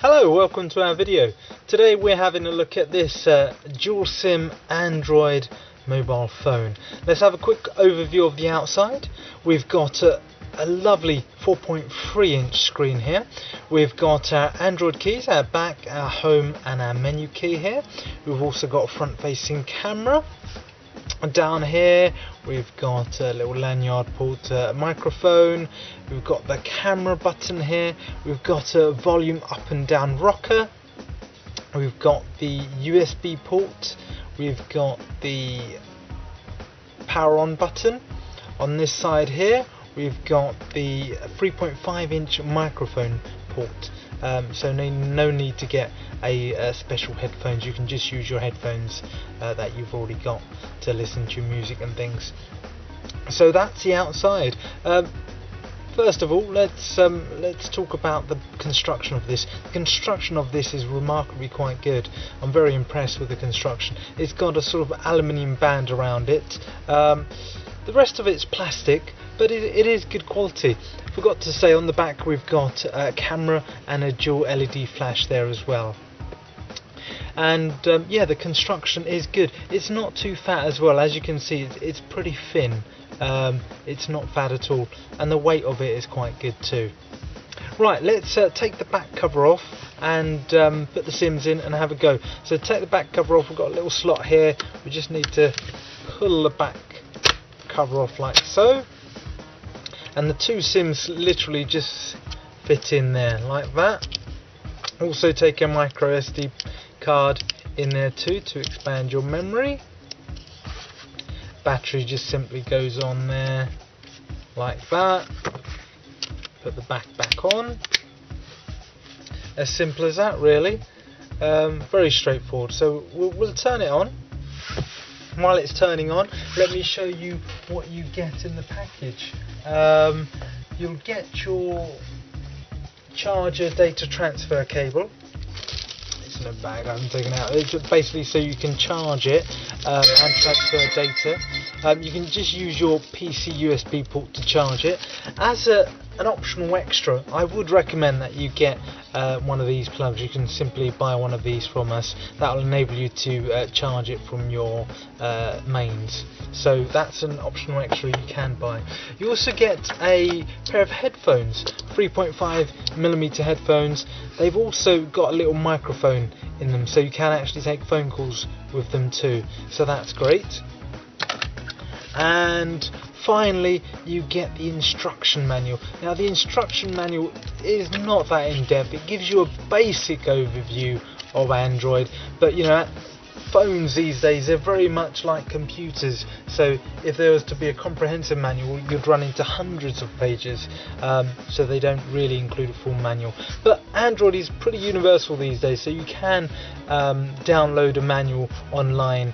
Hello, welcome to our video. Today we're having a look at this dual SIM Android mobile phone. Let's have a quick overview of the outside. We've got a lovely 4.3 inch screen here. We've got our Android keys, our back, our home and our menu key here. We've also got a front facing camera. Down here we've got a little lanyard port microphone. We've got the camera button here. We've got a volume up and down rocker. We've got the USB port. We've got the power on button. On this side here we've got the 3.5 inch microphone port. So no need to get a special headphones. You can just use your headphones that you've already got to listen to your music and things. So that's the outside. First of all, let's talk about the construction of this. The construction of this is remarkably quite good. I'm very impressed with the construction. It's got a sort of aluminium band around it. The rest of it's plastic, but it is good quality. Forgot to say, on the back we've got a camera and a dual LED flash there as well. And yeah, the construction is good. It's not too fat as well. As you can see, it's pretty thin. It's not fat at all, and the weight of it is quite good too. Right, let's take the back cover off and put the SIMs in and have a go. So take the back cover off. We've got a little slot here. We just need to pull the back cover off like so, and the two SIMs literally just fit in there like that. Also take a micro SD card in there too to expand your memory. Battery just simply goes on there like that. Put the back on. As simple as that, really. Very straightforward. So we'll turn it on. While it's turning on, let me show you what you get in the package. You'll get your charger data transfer cable. It's in a bag, I haven't taken it out. It's basically so you can charge it and transfer data. You can just use your PC USB port to charge it. As an optional extra, I would recommend that you get one of these plugs. You can simply buy one of these from us. That will enable you to charge it from your mains. So that's an optional extra you can buy. You also get a pair of headphones, 3.5mm headphones. They've also got a little microphone in them, so you can actually take phone calls with them too. So that's great. And finally, you get the instruction manual. Now, the instruction manual is not that in-depth. It gives you a basic overview of Android, but you know, phones these days, they're very much like computers. So if there was to be a comprehensive manual, you'd run into hundreds of pages. So they don't really include a full manual. But Android is pretty universal these days, so you can download a manual online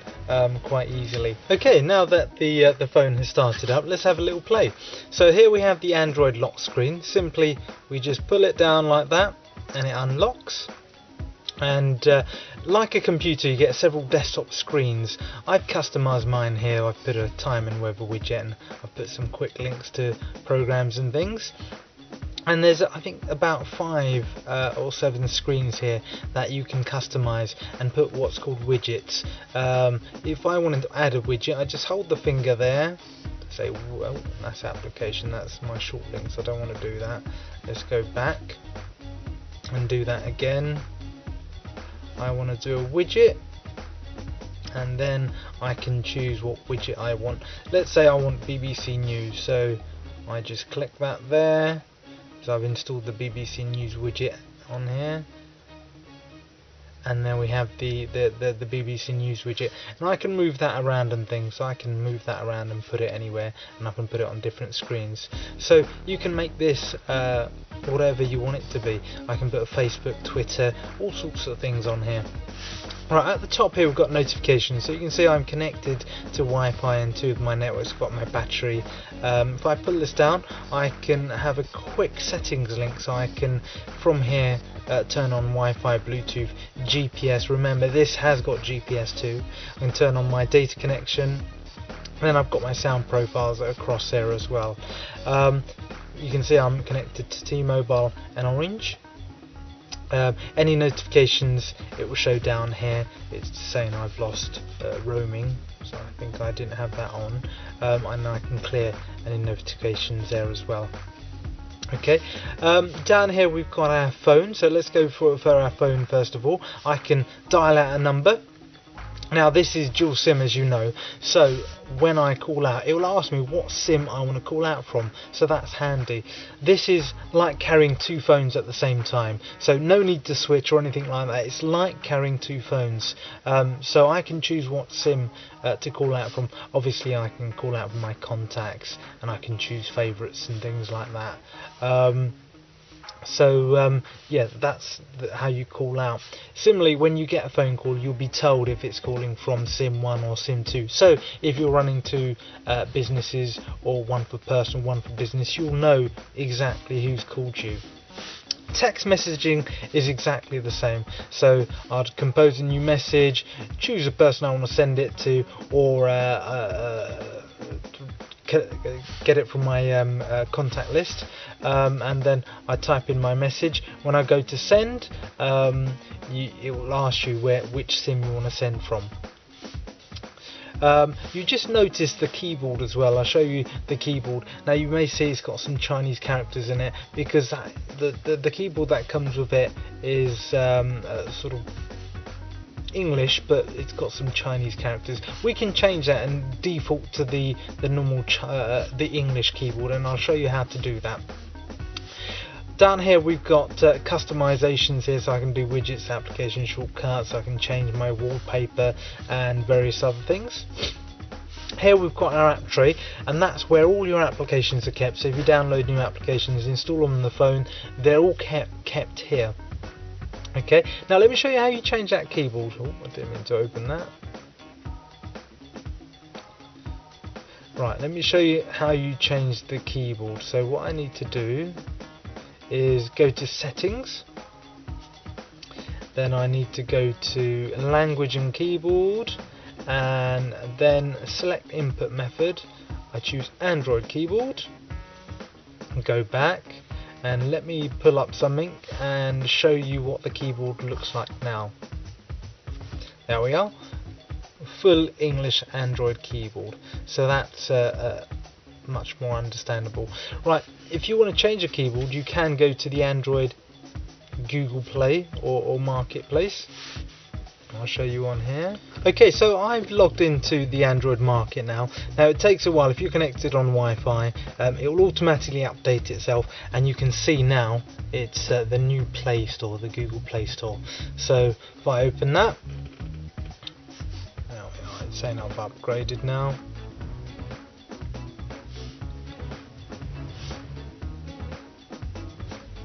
quite easily. Okay, now that the phone has started up, let's have a little play. So here we have the Android lock screen. Simply we just pull it down like that and it unlocks. And like a computer, you get several desktop screens. I've customized mine here. I've put a time and weather widget, and I've put some quick links to programs and things. And there's, I think, about 5 or 7 screens here that you can customize and put what's called widgets. If I wanted to add a widget, I just hold the finger there, say, well, that's application, that's my short link, so I don't want to do that. Let's go back and do that again. I want to do a widget, and then I can choose what widget I want. Let's say I want BBC News, so I just click that there. So I've installed the BBC News widget on here, and then we have the BBC News widget, and I can move that around and things. So I can move that around and put it anywhere, and I can put it on different screens. So you can make this whatever you want it to be. I can put a Facebook, Twitter, all sorts of things on here. Right, at the top here we've got notifications, so you can see I'm connected to Wi-Fi and 2 of my networks. I've got my battery. If I pull this down, I can have a quick settings link, so I can from here turn on Wi-Fi, Bluetooth, GPS. Remember, this has got GPS too. I can turn on my data connection, and then I've got my sound profiles across there as well. You can see I'm connected to T-Mobile and Orange. Any notifications, it will show down here. It's saying I've lost roaming, so I think I didn't have that on, and I can clear any notifications there as well. Okay, down here we've got our phone, so let's go for our phone first of all. I can dial out a number. Now this is dual SIM, as you know, so when I call out it will ask me what SIM I want to call out from, so that's handy. This is like carrying two phones at the same time, so no need to switch or anything like that. It's like carrying two phones, so I can choose what SIM to call out from. Obviously I can call out from my contacts, and I can choose favourites and things like that. Yeah, that's how you call out. Similarly, when you get a phone call, you'll be told if it's calling from SIM 1 or SIM 2. So if you're running two businesses, or one for personal, one for business, you'll know exactly who's called you. Text messaging is exactly the same, so I'd compose a new message, choose a person I want to send it to, or get it from my contact list, and then I type in my message. When I go to send, it will ask you which SIM you want to send from. You just notice the keyboard as well. I'll show you the keyboard. Now you may see it's got some Chinese characters in it, because the keyboard that comes with it is sort of English, but it's got some Chinese characters. We can change that and default to the normal the English keyboard, and I'll show you how to do that. Down here we've got customizations here, so I can do widgets, application shortcuts, I can change my wallpaper and various other things. Here we've got our app tray, and that's where all your applications are kept. So if you download new applications, install them on the phone, they're all kept here. Okay, now let me show you how you change that keyboard. Oh, I didn't mean to open that. Right, let me show you how you change the keyboard. So what I need to do is go to settings, then I need to go to language and keyboard, and then select input method. I choose Android keyboard, go back, and let me pull up something and show you what the keyboard looks like now. There we are, full English Android keyboard, so that's much more understandable. Right, if you want to change a keyboard, you can go to the Android Google Play or Marketplace. I'll show you on here. Okay, so I've logged into the Android market now. Now it takes a while. If you're connected on Wi-Fi, it will automatically update itself, and you can see now it's the new Play Store, the Google Play Store. So if I open that, now it's saying I've upgraded now.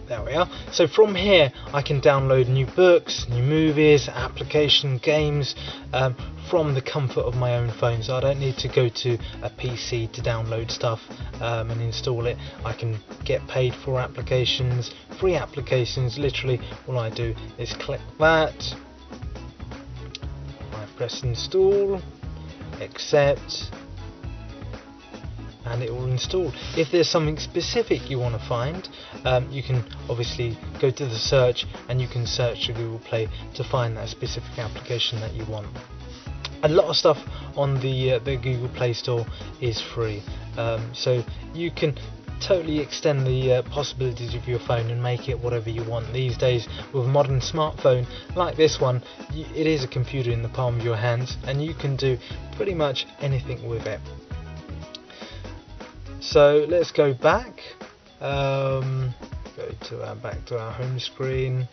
There we are. So from here I can download new books, new movies, application, games, from the comfort of my own phone. So I don't need to go to a PC to download stuff and install it. I can get paid for applications, free applications. Literally all I do is click that, I press install, accept, and it will install. If there's something specific you want to find, you can obviously go to the search, and you can search the Google Play to find that specific application that you want. A lot of stuff on the Google Play Store is free, so you can totally extend the possibilities of your phone and make it whatever you want. These days with a modern smartphone like this one, it is a computer in the palm of your hands, and you can do pretty much anything with it. So let's go back, back to our home screen.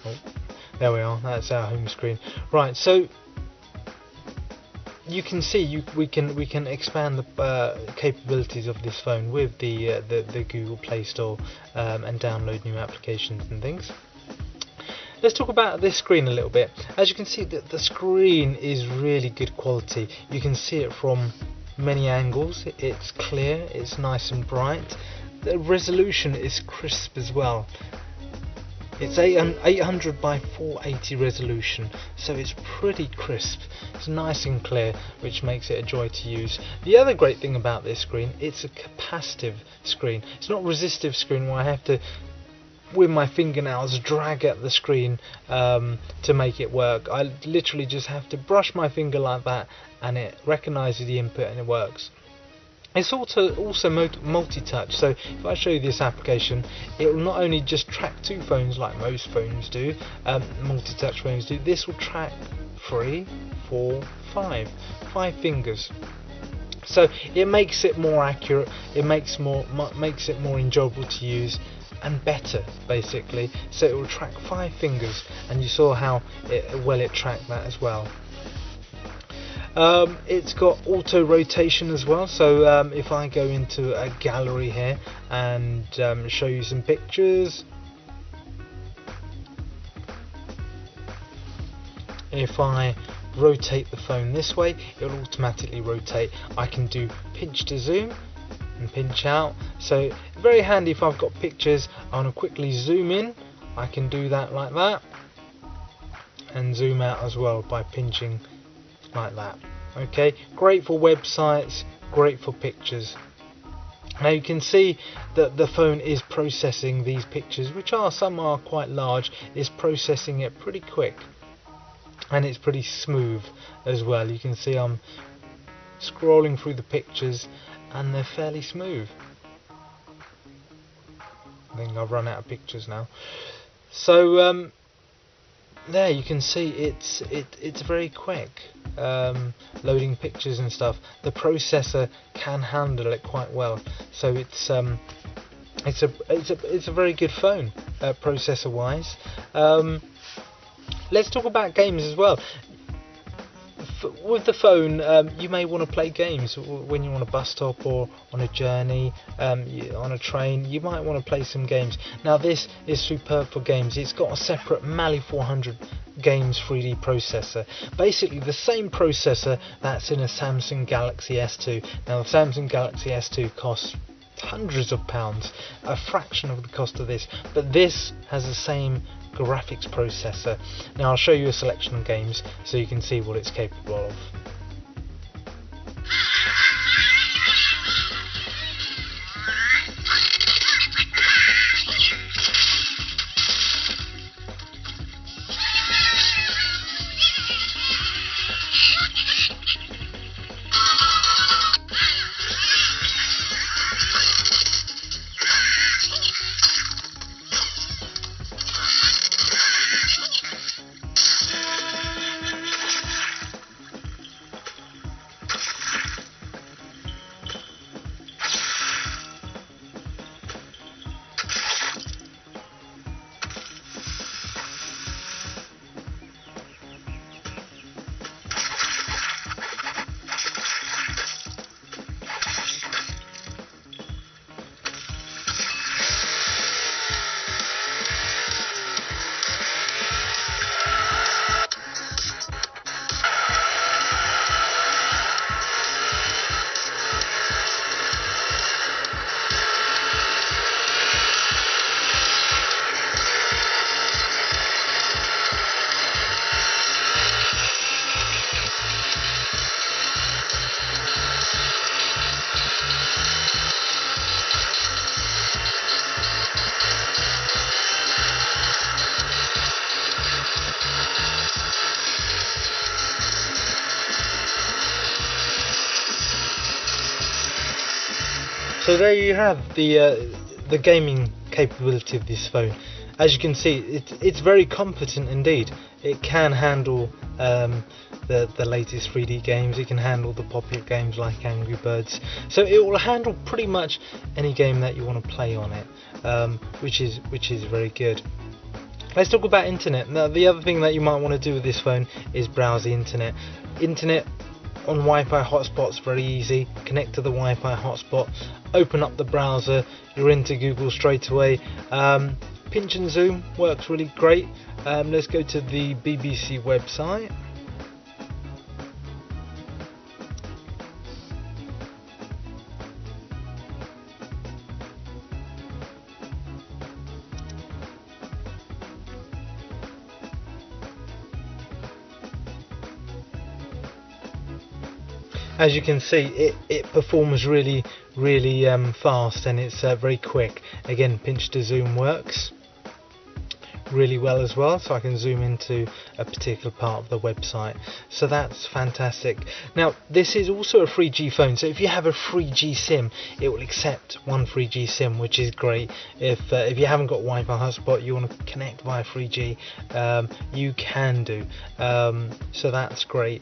Oh, there we are, that's our home screen. Right, so you can see we can expand the capabilities of this phone with the Google Play Store, and download new applications and things. Let's talk about this screen a little bit. As you can see, the screen is really good quality. You can see it from many angles. It's clear, it's nice and bright. The resolution is crisp as well. It's 800 by 480 resolution, so it's pretty crisp. It's nice and clear, which makes it a joy to use. The other great thing about this screen, it's a capacitive screen. It's not a resistive screen where I have to, with my fingernails, drag at the screen to make it work. I literally just have to brush my finger like that, and it recognises the input and it works. It's also multi-touch, so if I show you this application, it will not only just track 2 phones like most phones do, multi-touch phones do. This will track 3, 4, 5 fingers. So it makes it more accurate. It makes it more enjoyable to use and better, basically. So it will track 5 fingers, and you saw how well it tracked that as well. It's got auto rotation as well, so if I go into a gallery here and show you some pictures, if I rotate the phone this way, it will automatically rotate. I can do pinch to zoom and pinch out, so very handy if I've got pictures I want to quickly zoom in. I can do that like that, and zoom out as well by pinching like that. Okay, great for websites, great for pictures. Now you can see that the phone is processing these pictures, which some are quite large. It's processing it pretty quick, and it's pretty smooth as well. You can see I'm scrolling through the pictures and they're fairly smooth. I think I've run out of pictures now. So there you can see it's very quick, loading pictures and stuff. The processor can handle it quite well, so it's a very good phone processor wise. Let's talk about games as well. With the phone, you may want to play games when you're on a bus stop or on a journey, on a train. You might want to play some games. Now this is superb for games. It's got a separate Mali 400 games 3D processor, basically the same processor that's in a Samsung Galaxy S2. Now the Samsung Galaxy S2 costs hundreds of pounds, a fraction of the cost of this, but this has the same graphics processor. Now I'll show you a selection of games so you can see what it's capable of. So there you have the gaming capability of this phone. As you can see, it's very competent indeed. It can handle the latest 3D games. It can handle the popular games like Angry Birds. So it will handle pretty much any game that you want to play on it, which is very good. Let's talk about internet. Now the other thing that you might want to do with this phone is browse the internet. Internet on Wi-Fi hotspots, very easy. Connect to the Wi-Fi hotspot, open up the browser, you're into Google straight away. Pinch and zoom works really great. Let's go to the BBC website. as you can see, it performs really fast, and it's very quick. Again, pinch to zoom works really well as well, so I can zoom into a particular part of the website, so that's fantastic. Now this is also a 3G phone, so if you have a 3G SIM, it will accept one 3G SIM, which is great. If you haven't got Wi-Fi hotspot, you want to connect via 3G, you can do, so that's great.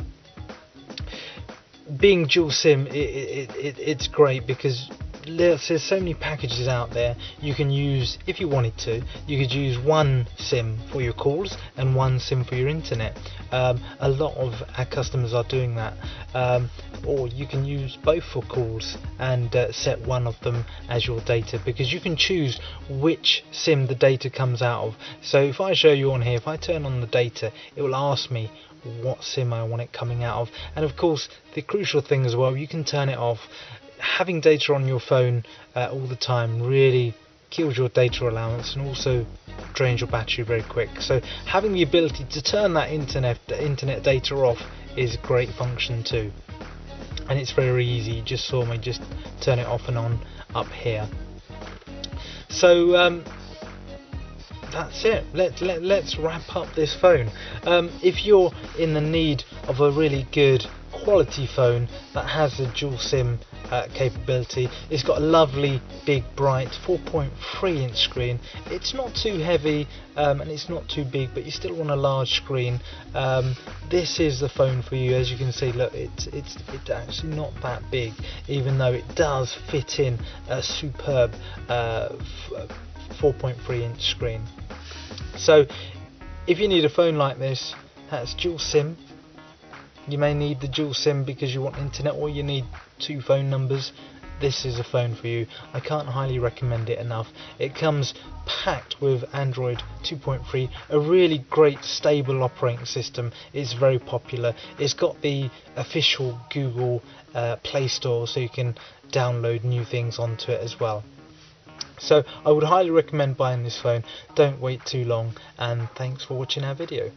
Being dual SIM, it's great because there's so many packages out there. You can use, if you wanted to, you could use one SIM for your calls and one SIM for your internet. A lot of our customers are doing that, or you can use both for calls and set one of them as your data, because you can choose which SIM the data comes out of. So if I show you on here, if I turn on the data, it will ask me what SIM I want it coming out of. And of course, the crucial thing as well, you can turn it off. Having data on your phone all the time really kills your data allowance and also drains your battery very quick. So having the ability to turn that internet data off is a great function too, and it's very easy. You just saw me just turn it off and on up here. So that's it. Let's wrap up this phone. If you're in the need of a really good quality phone that has a dual SIM capability, it's got a lovely big bright 4.3 inch screen. It's not too heavy and it's not too big, but you still want a large screen. This is the phone for you. As you can see, look, it's actually not that big, even though it does fit in a superb 4.3 inch screen. So if you need a phone like this that's dual SIM, you may need the dual SIM because you want internet, or you need two phone numbers, this is a phone for you. I can't highly recommend it enough. It comes packed with Android 2.3, a really great stable operating system. It's very popular. It's got the official Google Play Store, so you can download new things onto it as well. So I would highly recommend buying this phone. Don't wait too long, and thanks for watching our video.